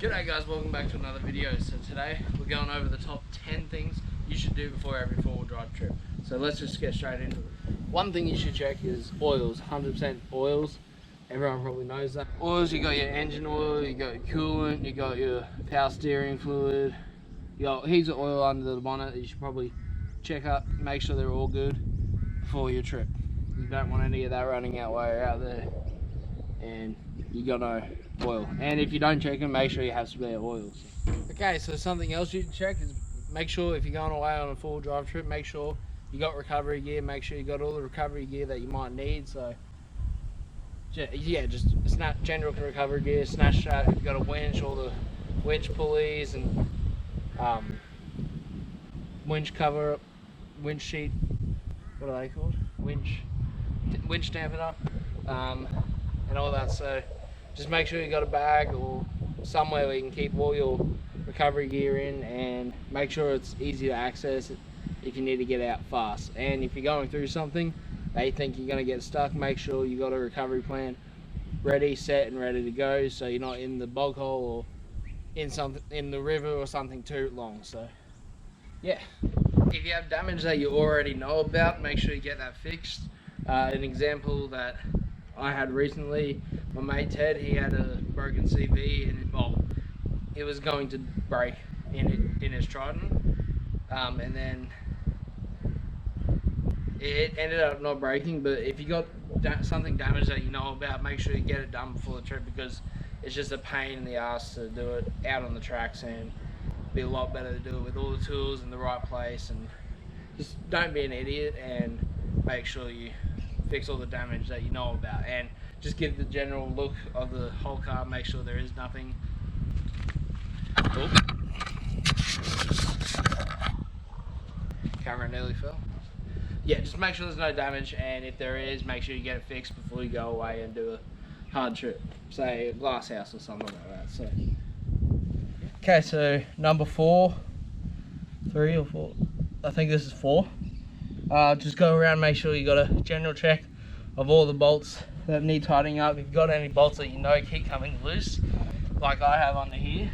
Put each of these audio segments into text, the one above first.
G'day guys, welcome back to another video. So today we're going over the top 10 things you should do before every 4-wheel drive trip. So let's just get straight into it. One thing you should check is oils, 100% oils. Everyone probably knows that. Oils, you got your engine oil, you got your coolant, you got your power steering fluid, you got heaps of oil under the bonnet that you should probably check up, make sure they're all good before your trip. You don't want any of that running out while you're out there, and you got no oil. And if you don't check them, make sure you have spare oils. Okay, so something else you check is make sure if you're going away on a 4-wheel drive trip, make sure you got recovery gear, make sure you got all the recovery gear that you might need. So yeah, just general recovery gear, snatch strap, if you've got a winch, all the winch pulleys and winch cover, winch sheet, what are they called? Winch dampener, and all that. So just make sure you got a bag or somewhere where you can keep all your recovery gear in, and make sure it's easy to access if you need to get out fast. And if you're going through something they think you're going to get stuck, make sure you got a recovery plan ready, set and ready to go, so you're not in the bog hole or in the river or something too long. So yeah, if you have damage that you already know about, make sure you get that fixed. An example that I had recently, my mate Ted, he had a broken CV and it was going to break in his Triton, and then it ended up not breaking. But if you got something damaged that you know about, make sure you get it done before the trip, because it's just a pain in the ass to do it out on the tracks, and it'd be a lot better to do it with all the tools in the right place. And just don't be an idiot and make sure you fix all the damage that you know about, and just give the general look of the whole car, make sure there is nothing. Oh. Camera nearly fell. Yeah, just make sure there's no damage, and if there is, make sure you get it fixed before you go away and do a hard trip, say a glass house or something like that. So okay, so number 4, 3 or 4, I think this is 4. Just go around, make sure you got a general check of all the bolts that need tightening up. If you've got any bolts that you know keep coming loose, like I have under here,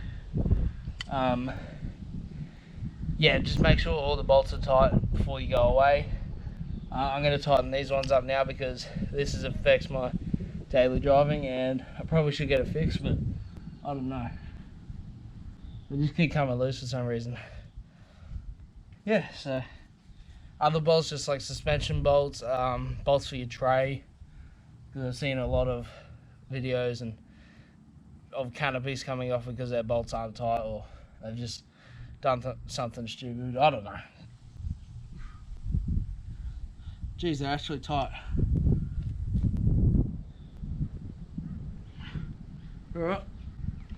yeah, just make sure all the bolts are tight before you go away. I'm going to tighten these ones up now because this affects my daily driving, and I probably should get it fixed, but I don't know. They just keep coming loose for some reason. Yeah, so other bolts, just like suspension bolts, bolts for your tray, because I've seen a lot of videos of canopies coming off because their bolts aren't tight, or they've just done something stupid. I don't know. Geez, they're actually tight. Alright,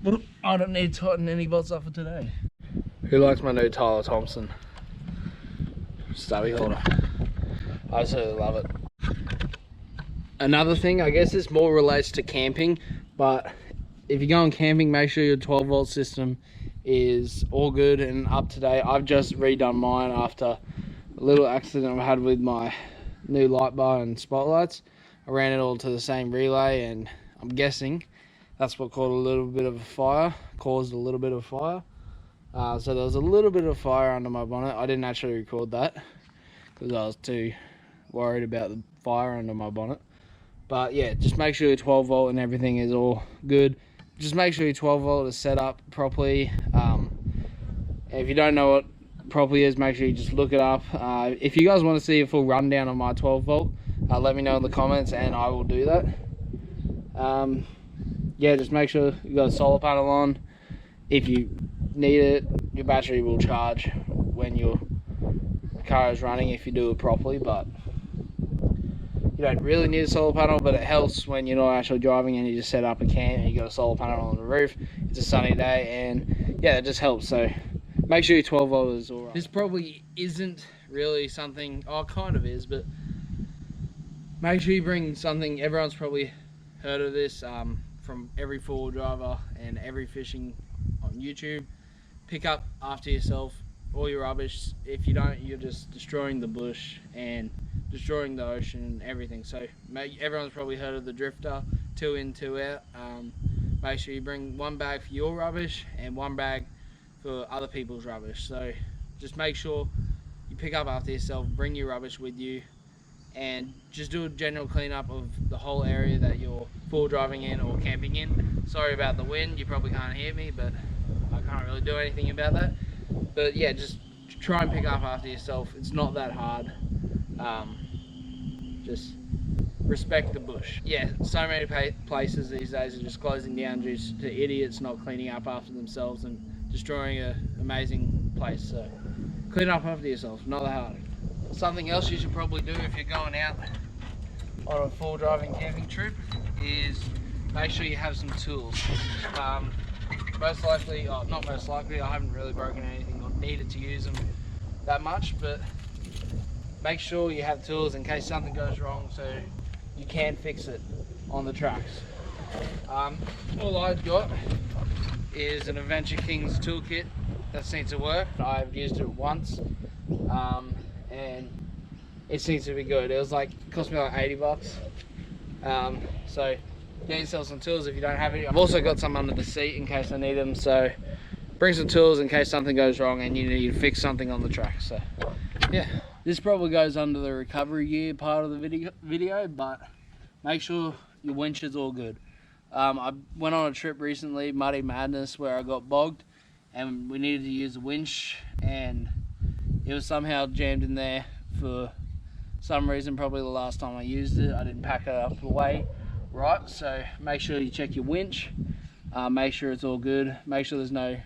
well, I don't need to tighten any bolts up for today. Who likes my new Tyler Thompson stubby holder? I absolutely love it. Another thing, I guess this more relates to camping, but if you're going camping, make sure your 12-volt system is all good and up to date. I've just redone mine after a little accident I had with my new light bar and spotlights. I ran it all to the same relay, and I'm guessing that's what caused a little bit of a fire. So there was a little bit of fire under my bonnet. I didn't actually record that because I was too worried about the fire under my bonnet. But yeah, just make sure your 12 volt and everything is all good. Just make sure your 12 volt is set up properly. If you don't know what properly is, make sure you just look it up. If you guys want to see a full rundown of my 12 volt, let me know in the comments and I will do that. Yeah, just make sure you got a solar panel on. If you need it, your battery will charge when your car is running if you do it properly, but you don't really need a solar panel, but it helps when you're not actually driving and you just set up a camp and you got a solar panel on the roof. It's a sunny day, and yeah, it just helps. So make sure your 12 volt is alright. This probably isn't really something, oh, it kind of is, but make sure you bring something. Everyone's probably heard of this from every 4-wheel driver and every fishing on YouTube. Pick up after yourself all your rubbish. If you don't, you're just destroying the bush and destroying the ocean and everything. So everyone's probably heard of the drifter, 2 in, 2 out. make sure you bring one bag for your rubbish and one bag for other people's rubbish. So just make sure you pick up after yourself, bring your rubbish with you, and just do a general cleanup of the whole area that you're full driving in or camping in. Sorry about the wind, you probably can't hear me, but I can't really do anything about that. But yeah, just try and pick up after yourself. It's not that hard. Just respect the bush. Yeah, so many places these days are just closing down due to idiots not cleaning up after themselves and destroying an amazing place. So clean up after yourself, not that hard. Something else you should probably do if you're going out on a full driving camping trip is make sure you have some tools. Most likely, oh, not most likely, I haven't really broken anything or needed to use them that much, but make sure you have tools in case something goes wrong so you can fix it on the tracks. All I've got is an Adventure Kings toolkit that seems to work. I've used it once and it seems to be good. It cost me like 80 bucks. So get yourself some tools if you don't have any. I've also got some under the seat in case I need them, so bring some tools in case something goes wrong and you need to fix something on the track. So yeah, this probably goes under the recovery gear part of the video, but make sure your winch is all good. I went on a trip recently, Muddy Madness, where I got bogged and we needed to use a winch and it was somehow jammed in there for some reason. Probably the last time I used it, I didn't pack it up away right. So make sure you check your winch, make sure it's all good, make sure there's no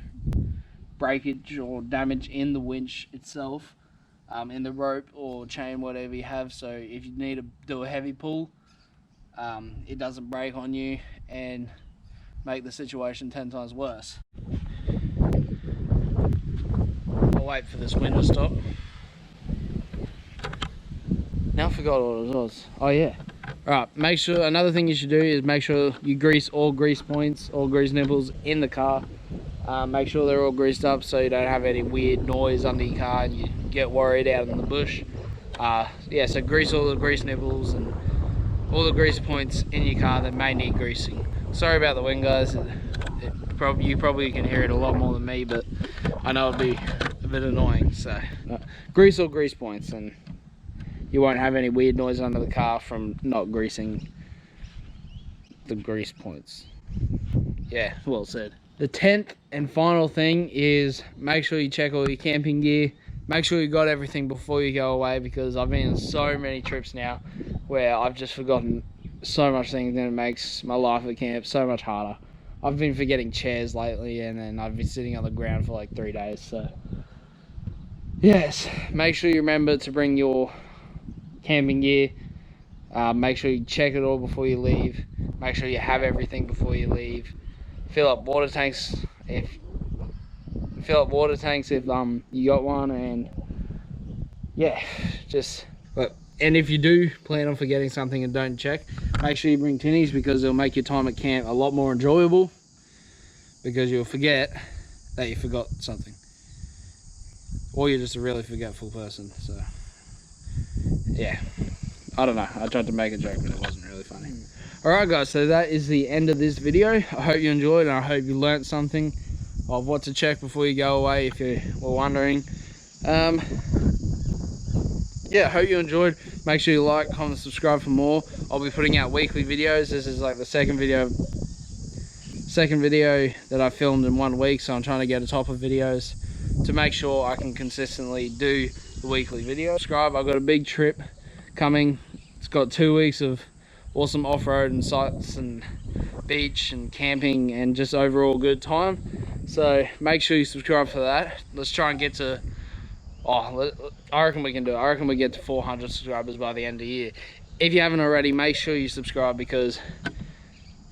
breakage or damage in the winch itself, in the rope or chain, whatever you have. So if you need to do a heavy pull, it doesn't break on you and make the situation 10 times worse. I'll wait for this wind to stop. Now I forgot what it was. Oh yeah. Alright, make sure, another thing you should do is make sure you grease all grease points, all grease nipples in the car. Make sure they're all greased up so you don't have any weird noise under your car and you get worried out in the bush. Yeah, so grease all the grease nipples and all the grease points in your car that may need greasing. Sorry about the wind, guys. You probably can hear it a lot more than me, but I know it'd be a bit annoying. So grease all grease points and you won't have any weird noise under the car from not greasing the grease points. Yeah, well said. The 10th and final thing is make sure you check all your camping gear. Make sure you got everything before you go away, because I've been on so many trips now where I've just forgotten so much things and it makes my life at camp so much harder. I've been forgetting chairs lately and then I've been sitting on the ground for like 3 days. So yes, make sure you remember to bring your camping gear. Make sure you check it all before you leave. Make sure you have everything before you leave. Fill up water tanks if you got one, and yeah, and if you do plan on forgetting something and don't check, make sure you bring tinnies, because it'll make your time at camp a lot more enjoyable, because you'll forget that you forgot something, or you're just a really forgetful person. So yeah, I don't know, I tried to make a joke but it wasn't really funny. Alright guys, so that is the end of this video. I hope you enjoyed and I hope you learnt something of what to check before you go away, if you were wondering. Yeah, I hope you enjoyed. Make sure you like, comment, subscribe for more. I'll be putting out weekly videos. This is like the second video that I filmed in 1 week, so I'm trying to get a top of videos to make sure I can consistently do the weekly video. Subscribe. I've got a big trip coming. It's got 2 weeks of awesome off-road and sights and beach and camping and just overall good time. So make sure you subscribe for that. Let's try and get to, I reckon we can do it. I reckon we get to 400 subscribers by the end of the year. If you haven't already, make sure you subscribe, because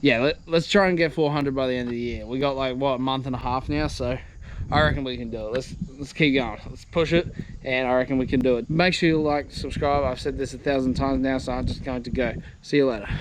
yeah, let's try and get 400 by the end of the year. We got like, what, a month and a half now, so I reckon we can do it. Let's keep going. Let's push it, and I reckon we can do it. Make sure you like, subscribe. I've said this 1,000 times now, so I'm just going to go. See you later.